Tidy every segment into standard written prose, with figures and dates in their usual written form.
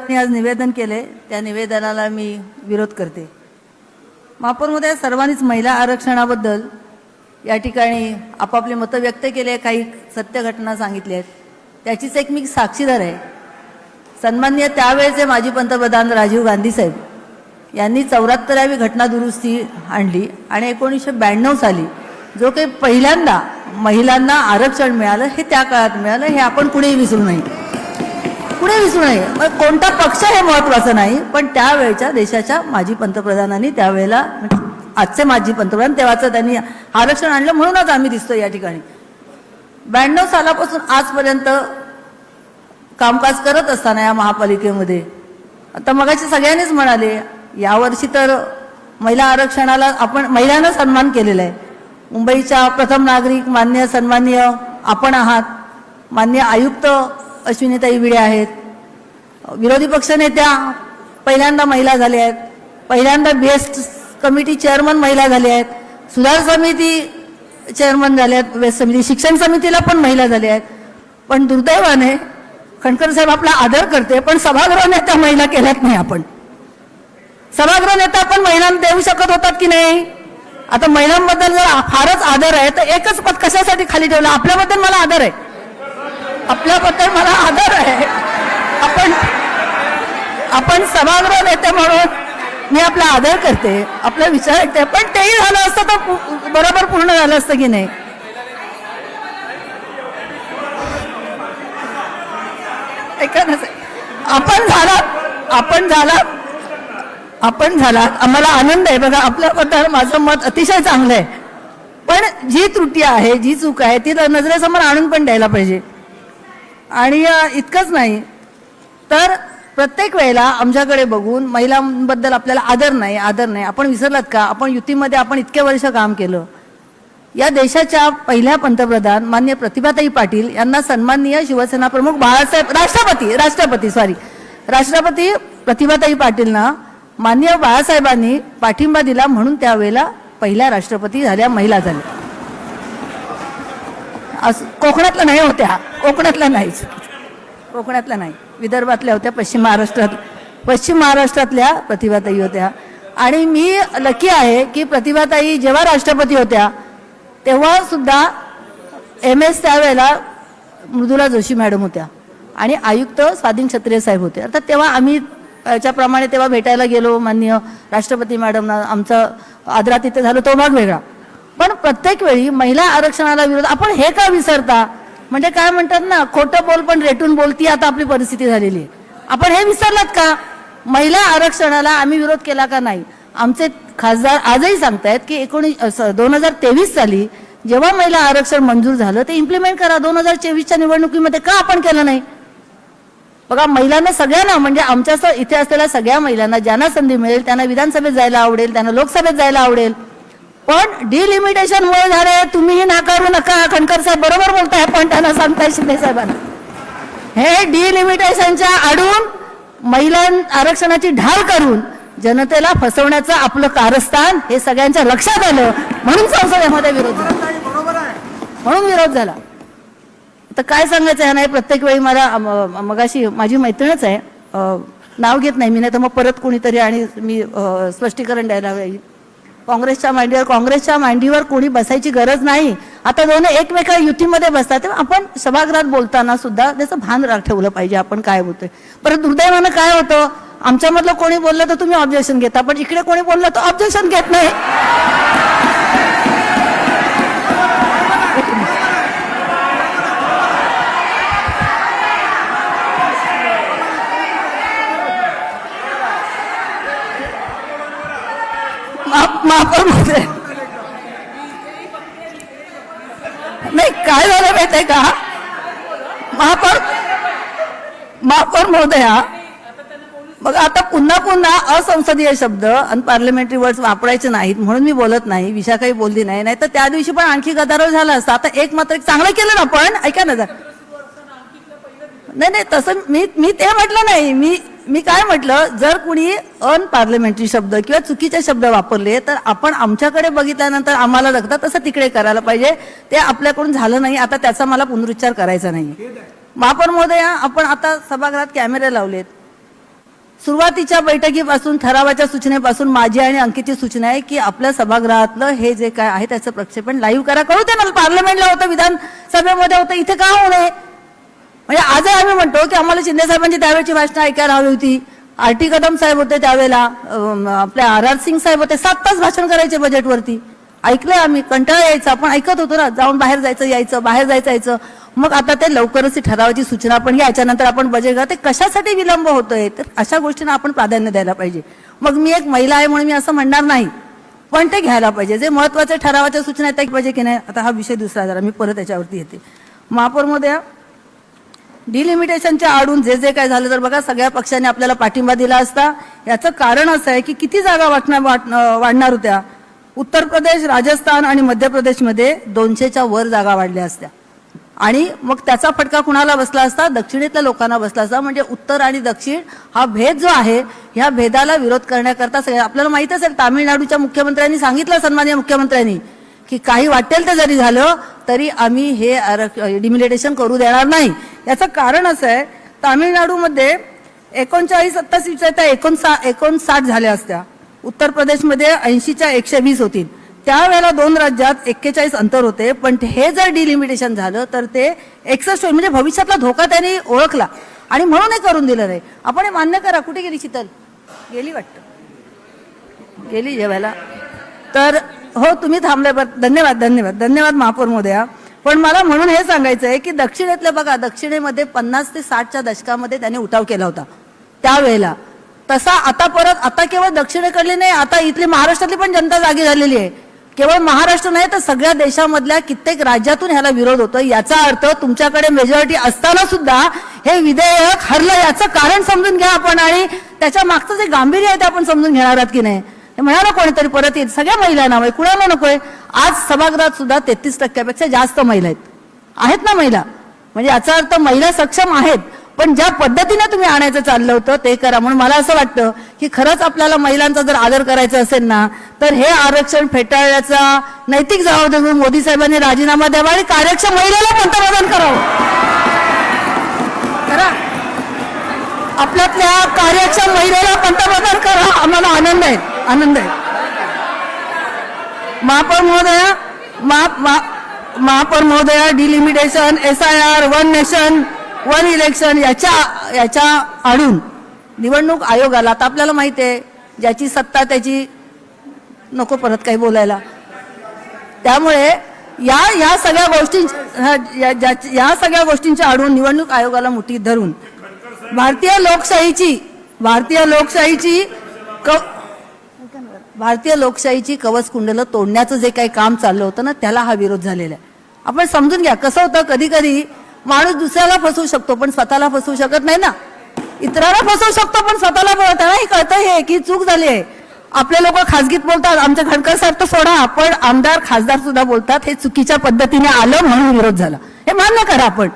मी आज निवेदन केले, त्या निवेदनाला मी विरोध करते। महापौरमध्ये सर्वांनीच महिला आरक्षणाबद्दल या ठिकाणी आपापले मतं व्यक्त केले, काही सत्य घटना सांगितल्या आहेत, त्याचीच एक मी साक्षीदार आहे। सन्माननीय त्यावेळेचे माजी पंतप्रधान राजीव गांधी साहेब यांनी 74वी घटना दुरुस्ती आणली आणि 1992 साली जो काही पहिल्यांदा महिलांना आरक्षण मिळालं हे त्या काळात मिळालं, हे आपण कुणीही विसरू नये, कोणता पक्ष हे महत्त्वाचं नाही, पण त्यावेळच्या देशाच्या माजी पंतप्रधानांनी त्यावेळेला आजचे माजी पंतप्रधान तेव्हाचं त्यांनी आरक्षण आणलं, म्हणूनच आम्ही दिसतो या ठिकाणी। 92 सालापासून आजपर्यंत कामकाज करत असताना या महापालिकेमध्ये आता मगाशी सगळ्यांनीच म्हणाले, यावर्षी तर महिला आरक्षणाला आपण महिलांना सन्मान केलेला आहे। मुंबईच्या प्रथम नागरिक मान्य सन्माननीय आपण आहात, मान्य आयुक्त अश्विनीताई विडे आहेत, विरोधी पक्षनेत्या पहिल्यांदा महिला झाल्या आहेत, पहिल्यांदा बेस्ट कमिटी चेअरमन महिला झाल्या आहेत, सुधार समिती चेअरमन झाल्या आहेत, बेस्ट समिती शिक्षण समितीला पण महिला झाल्या आहेत। पण दुर्दैवाने खंडकर साहेब आपला आदर करते, पण सभागृह नेत्या महिला केल्यात नाही। आपण सभागृह नेता आपण महिलांना देऊ शकत होतात की नाही? आता महिलांबद्दल जर फारच आदर आहे तर एकच पद कशासाठी खाली ठेवलं? आपल्याबद्दल मला आदर आहे, आपल्याबद्दल मला आदर आहे, आपण सभागृह नेते म्हणून मी आपला आदर करते, आपला विचार ऐकते, पण तेही झालं असतं तर बरोबर पूर्ण झालं असतं की नाही? ऐका ना, आपण झाला आम्हाला आनंद आहे बघा, आपल्याबद्दल माझं मत अतिशय चांगलं आहे, पण जी त्रुटी आहे, जी चूक आहे ती नजरेसमोर आणून पण द्यायला पाहिजे। आणि इतकंच नाही तर प्रत्येक वेळेला आमच्याकडे बघून महिलांबद्दल आपल्याला आदर नाही। आपण विसरलात का? आपण युतीमध्ये आपण इतके वर्ष काम केलं। या देशाच्या पहिल्या पंतप्रधान मान्य प्रतिभाताई पाटील यांना सन्माननीय शिवसेना प्रमुख राष्ट्रपती प्रतिभाताई पाटीलना मान्य बाळासाहेबांनी पाठिंबा दिला, म्हणून त्यावेळेला पहिल्या राष्ट्रपती झाल्या, महिला झाल्या। कोकणातल्या नाही होत्या, कोकणातल्या नाही, विदर्भातल्या होत्या, पश्चिम महाराष्ट्रातल्या प्रतिभाताई होत्या। आणि मी लकी आहे की प्रतिभाताई जेव्हा राष्ट्रपती होत्या तेव्हा सुद्धा MS त्यावेळेला मृदुला जोशी मॅडम होत्या आणि आयुक्त स्वाधीन क्षत्रिय साहेब होते। अर्थात तेव्हा आम्ही याच्याप्रमाणे तेव्हा भेटायला गेलो माननीय राष्ट्रपती मॅडमना, आमचं आदरातिथ्य झालं, तो भाग वेगळा। पण प्रत्येक वेळी महिला आरक्षणाला विरोध आपण हे का विसरता? म्हणजे काय म्हणतात ना, खोटं बोल पण रेटून बोलती, आता आपली परिस्थिती झालेली आहे। आपण हे विसरलात का? महिला आरक्षणाला आम्ही विरोध केला का नाही? आमचे खासदार आजही सांगतायत की 2023 साली जेव्हा महिला आरक्षण मंजूर झालं ते इम्प्लिमेंट करा। 2024च्या निवडणुकीमध्ये का आपण केलं नाही? बघा, महिलांना सगळ्यांना, म्हणजे आमच्या इथे असलेल्या सगळ्या महिलांना ज्यांना संधी मिळेल त्यांना विधानसभेत जायला आवडेल, त्यांना लोकसभेत जायला आवडेल, पण डिलिमिटेशनमुळे झाले। तुम्हीही नाकारू नका, खंडकर साहेब बरोबर बोलताय, पण त्यांना सांगताय शिंदे साहेबांना, हे डिलिमिटेशनच्या आडून महिला आरक्षणाची ढाल करून जनतेला फसवण्याचं आपलं कारस्थान हे सगळ्यांच्या लक्षात आलं, म्हणून संसदेमध्ये विरोध झाला। तर काय सांगायचं आहे नाही, प्रत्येक वेळी मला मगाशी माझी मैत्रीणच आहे, नाव घेत नाही मी, नाही तर मग परत कोणीतरी आणि मी स्पष्टीकरण द्यायला हवं। काँग्रेसच्या मांडीवर कोणी बसायची गरज नाही। आता दोन एकमेका युतीमध्ये बसतात, तेव्हा आपण सभागृहात बोलताना सुद्धा त्याचं भान ठेवलं पाहिजे, आपण काय बोलतोय। परत दुर्दैवानं काय होतं, आमच्यामधलं कोणी बोललं तर तुम्ही ऑब्जेक्शन घेता, पण इकडे कोणी बोललं तर ऑब्जेक्शन घेत नाही। नाही, काय झालं माहितीये का, महापौर महोदया, मग आता पुन्हा असंसदीय शब्द आणि पार्लमेंटरी वर्ड्स वापरायचे नाहीत म्हणून मी बोलत नाही, विषय काही बोलली नाही, नाही तर त्या दिवशी पण आणखी गदारोळ झाला असता। आता एक मात्र चांगलं केलं ना, पण ऐका ना, नाही तसं मी ते म्हटलं नाही, मी काय म्हटलं, जर कुणी अनपार्लमेंटरी शब्द किंवा चुकीचे शब्द वापरले तर आपण आमच्याकडे बघितल्यानंतर आम्हाला लागतं तसं तिकडे करायला पाहिजे, ते आपल्याकडून झालं नाही। आता त्याचा मला पुनरुच्चार करायचा नाही। महापौर महोदया, आपण आता सभागृहात कॅमेरे लावलेत, सुरुवातीच्या बैठकीपासून ठरावाच्या सूचनेपासून माझी आणि अंकितची सूचना आहे की आपल्या सभागृहातलं हे जे काय आहे त्याचं प्रक्षेपण लाईव्ह करा. कळू दे ना, पार्लमेंटला होतं, विधानसभेमध्ये होतं, इथे का होऊ नये? म्हणजे आजही आम्ही म्हणतो की आम्हाला शिंदे साहेबांची त्यावेळची भाषणं ऐकायला हवी होती. आर.टी. कदम साहेब होते त्यावेळेला, आपल्या आर.आर. सिंग साहेब होते, 7 तास भाषण करायचे बजेटवरती. ऐकलंय आम्ही, कंटाळा यायचा, आपण ऐकत होतो ना, जाऊन बाहेर जायचं यायचं, बाहेर जायचं यायचं. मग आता ते लवकरच ठरावाची सूचना पण घ्या, याच्यानंतर आपण बजेट घ्या. ते कशासाठी विलंब होतोय? तर अशा गोष्टींना आपण प्राधान्य द्यायला पाहिजे. मग मी एक महिला आहे म्हणून मी असं म्हणणार नाही, पण ते घ्यायला पाहिजे. जे महत्वाचे ठरावाच्या सूचना आहेत पाहिजे की नाही. आता हा विषय दुसरा जरा मी परत याच्यावरती येते. महापौरमध्ये डिलिमिटेशनच्या आडून जे जे काय झालं, तर बघा सगळ्या पक्षांनी आपल्याला पाठिंबा दिला असता. याचं कारण असं आहे की किती जागा वाढणार होत्या. उत्तर प्रदेश, राजस्थान आणि मध्य प्रदेशमध्ये 200च्या वर जागा वाढल्या असत्या. आणि मग त्याचा फटका कुणाला बसला असता? दक्षिणेतल्या लोकांना बसला असता. म्हणजे उत्तर आणि दक्षिण हा भेद जो आहे, ह्या भेदाला विरोध करण्याकरता सगळे, आपल्याला माहित असेल तामिळनाडूच्या मुख्यमंत्र्यांनी सांगितलं, सन्माननीय मुख्यमंत्र्यांनी, की काही वाटेल ते जरी झालं तरी आम्ही हे डिमिलिटेशन करू देणार नाही. याचं कारण असं आहे, तामिळनाडूमध्ये 39 आता सीट्स त्या 59 झाल्या असत्या. उत्तर प्रदेशमध्ये 80च्या 120 होतील. त्यावेळेला 2 राज्यात 41 अंतर होते. पण हे जर डिलिमिटेशन झालं तर ते 61 होईल. म्हणजे भविष्यातला धोका त्यांनी ओळखला आणि म्हणून हे करून दिलं नाही. आपण हे मान्य करा. कुठे गेली शीतल? गेली वाटतं, गेली जेवायला. तर हो, तुम्ही थांबले. धन्यवाद धन्यवाद धन्यवाद महापौर महोदया. पण मला म्हणून हे सांगायचं आहे की दक्षिणेतल्या बघा, दक्षिणेमध्ये 50 ते 60च्या दशकामध्ये त्यांनी उठाव केला होता त्यावेळेला. तसा आता परत, आता केवळ दक्षिणेकडली नाही, आता इथली महाराष्ट्रातली पण जनता जागी झालेली आहे. केवळ महाराष्ट्र नाही तर सगळ्या देशामधल्या कित्येक राज्यातून ह्याला विरोध होतो. याचा अर्थ तुमच्याकडे मेजॉरिटी असताना सुद्धा हे विधेयक हरलं. याचं कारण समजून घ्या आपण, आणि त्याच्या मागचं जे गांभीर्य आहे ते आपण समजून घेणार आहात की नाही. म्हणाला कोणीतरी परत येईल, सगळ्या महिलांना वय, कुणाला नकोय. आज सभागृहात सुद्धा 33% जास्त महिला आहेत ना महिला. म्हणजे याचा अर्थ महिला सक्षम आहेत. पण ज्या पद्धतीने तुम्ही आणायचं चाललं होतं ते करा. म्हणून मला असं वाटतं की खरंच आपल्याला महिलांचा जर आदर करायचा असेल ना, तर हे आरक्षण फेटाळण्याचा नैतिक जबाबदारी मोदी साहेबांनी राजीनामा द्यावा आणि कार्यक्षम महिलेला पंतप्रधान करावं. करा, आपल्यातल्या कार्यक्षम महिलेला पंतप्रधान करा. आम्हाला आनंद आहे, आनंद आहे. महापौर महोदया, डिलिमिटेशन, SIR, 1 नेशन 1 इलेक्शन याच्या आडून निवडणूक आयोगाला, आता आपल्याला माहिती आहे ज्याची सत्ता त्याची नको परत काही बोलायला. त्यामुळे या सगळ्या गोष्टींच्या आडून निवडणूक आयोगाला मुठीत धरून भारतीय लोकशाहीची कवच कुंडलं तोडण्याचं जे काही काम चाललं होतं ना, त्याला हा विरोध झालेला आहे. आपण समजून घ्या. कसं होतं, कधी कधी माणूस दुसऱ्याला फसवू शकतो पण स्वतःला फसवू शकत नाही ना. इतरांना फसवू शकतो पण स्वतःला नाही कळतं हे की चूक झाली आहे. आपले लोक खासगीत बोलतात, आमच्या खडकर साहेब तर सोडा, पण आमदार खासदार सुद्धा बोलतात. हे चुकीच्या पद्धतीने आलं म्हणून विरोध झाला, हे मान्य करा आपण.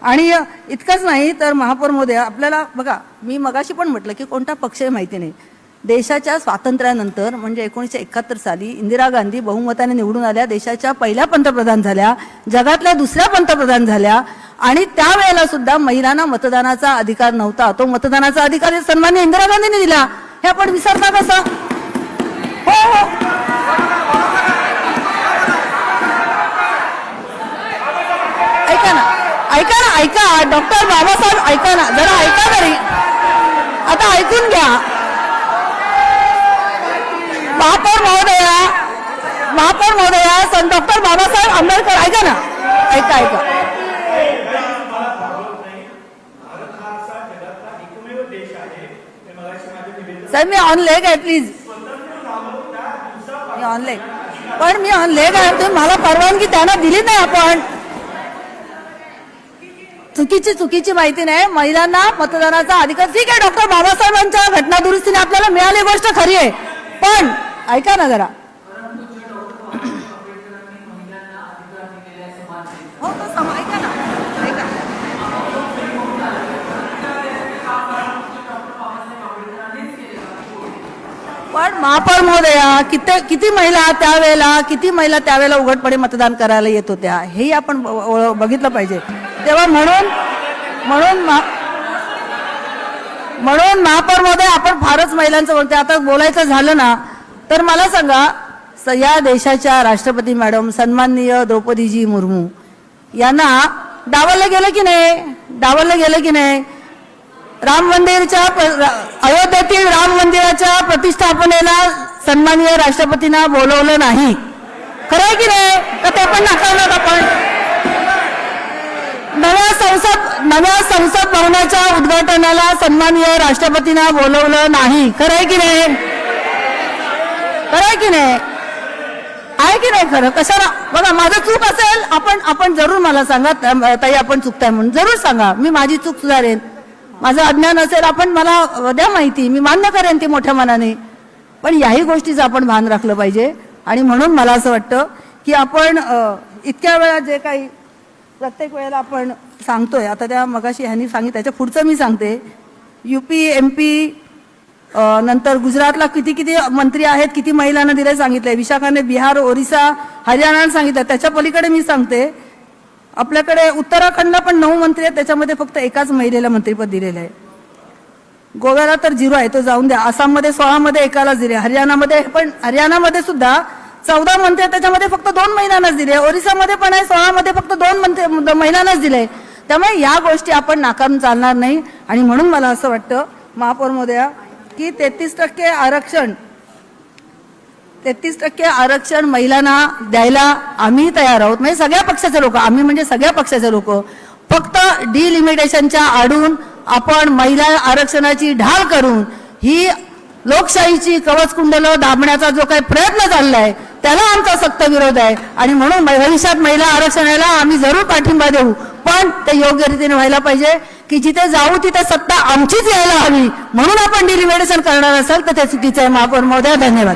आणि इतकंच नाही तर महापौर महोदय, आपल्याला बघा, मी मगाशी पण म्हटलं की कोणता पक्ष आहे माहिती नाही. देशाच्या स्वातंत्र्यानंतर म्हणजे 1971 साली इंदिरा गांधी बहुमताने निवडून आल्या, देशाच्या पहिल्या पंतप्रधान झाल्या, जगातल्या दुसऱ्या पंतप्रधान झाल्या. आणि त्यावेळेला सुद्धा महिलांना मतदानाचा अधिकार नव्हता. तो मतदानाचा अधिकार सन्माननीय इंदिरा गांधींनी दिला. हे आपण विसरता कसं? हो हो, ऐका डॉक्टर बाबासाहेब, ऐका ना जरा, ऐका तरी, आता ऐकून घ्या. महापौर महोदया, डॉक्टर बाबासाहेब आंबेडकर, ऐका ना, ऐका. साहेब मी ऑन लेग आहे, प्लीज. मी ऑन लेग आहे. तुम्ही मला परवानगी त्यांना दिली नाही. आपण चुकीची माहिती नाही. महिलांना मतदानाचा अधिकार, ठीक आहे, डॉक्टर बाबासाहेबांच्या घटना दुरुस्तीने आपल्याला मिळाली गोष्ट खरी आहे. पण ऐका ना जरा, हो तो ऐका ना, ऐका. पण महापौर महोदया, किती महिला त्यावेळेला उघडपणे मतदान करायला येत होत्या, हेही आपण बघितलं पाहिजे. तेव्हा म्हणून म्हणून महापौर महोदय आपण फारच महिलांचं बोलते. आता बोलायचं झालं ना तर मला सांगा, या देशाच्या राष्ट्रपती मॅडम सन्माननीय द्रौपदीजी मुर्मू यांना डावललं गेलं की नाही? डावललं गेलं की नाही? राम मंदिरच्या अयोध्येतील राम मंदिराच्या प्रतिष्ठापनेला सन्माननीय राष्ट्रपतींना बोलवलं नाही. खरं आहे की नाही? तर ते पण नाकारलं आपण. नव्या संसद भवनाच्या उद्घाटनाला सन्माननीय राष्ट्रपतींना बोलवलं नाही. खरं आहे की नाही? खरं आहे की नाही? आहे की नाही खरं? कशाला? बघा, माझं चूक असेल आपण जरूर मला सांगा, ताई आपण चुकताय म्हणून जरूर सांगा, मी माझी चूक सुधारेन. माझं अज्ञान असेल आपण मला द्या माहिती, मी मान्य करेन ती मोठ्या मनाने. पण याही गोष्टीचं आपण भान राखलं पाहिजे. आणि म्हणून मला असं वाटतं की आपण इतक्या वेळा जे काही प्रत्येक वेळेला आपण सांगतोय, आता त्या मगाशी ह्यांनी सांगितलं, त्याच्या पुढचं मी सांगते. UP MP नंतर गुजरातला किती मंत्री आहेत, किती महिलांना दिले सांगितलंय. विशाखाने बिहार, ओरिसा, हरियाणाला सांगितलं. त्याच्या पलीकडे मी सांगते, आपल्याकडे उत्तराखंडला पण 9 मंत्री आहेत, त्याच्यामध्ये फक्त एकाच महिलेला मंत्रिपद दिलेलं आहे. गोव्याला तर 0 आहे, तो जाऊन द्या. आसाममध्ये 16 मध्ये एकालाच दिले. हरियाणामध्ये सुद्धा 14 मंत्री, त्याच्यामध्ये फक्त 2 महिलांनाच दिले. ओरिसामध्ये पण आहे, 16 मध्ये फक्त 2 महिलांनाच दिले. त्यामुळे या गोष्टी आपण नाकारून चालणार नाही. आणि म्हणून मला असं वाटतं महापौर महोदया की 33% आरक्षण महिलांना द्यायला आम्ही तयार आहोत. म्हणजे सगळ्या पक्षाचे लोक, आम्ही म्हणजे सगळ्या पक्षाचे लोक. फक्त डिलिमिटेशनच्या आडून आपण महिला आरक्षणाची ढाल करून ही लोकशाहीची कवचकुंडलं दाबण्याचा जो काही प्रयत्न चाललाय त्याला आमचा सक्त विरोध आहे. आणि म्हणून भविष्यात महिला आरक्षणाला आम्ही जरूर पाठिंबा देऊ, पण ते योग्य रीतीने व्हायला पाहिजे. की जिथे जाऊ तिथे सत्ता आमचीच यायला हवी. म्हणून आपण डिलिमिटेशन करणार असाल तर ते चुकीचं आहे. महापौर महोदय, धन्यवाद.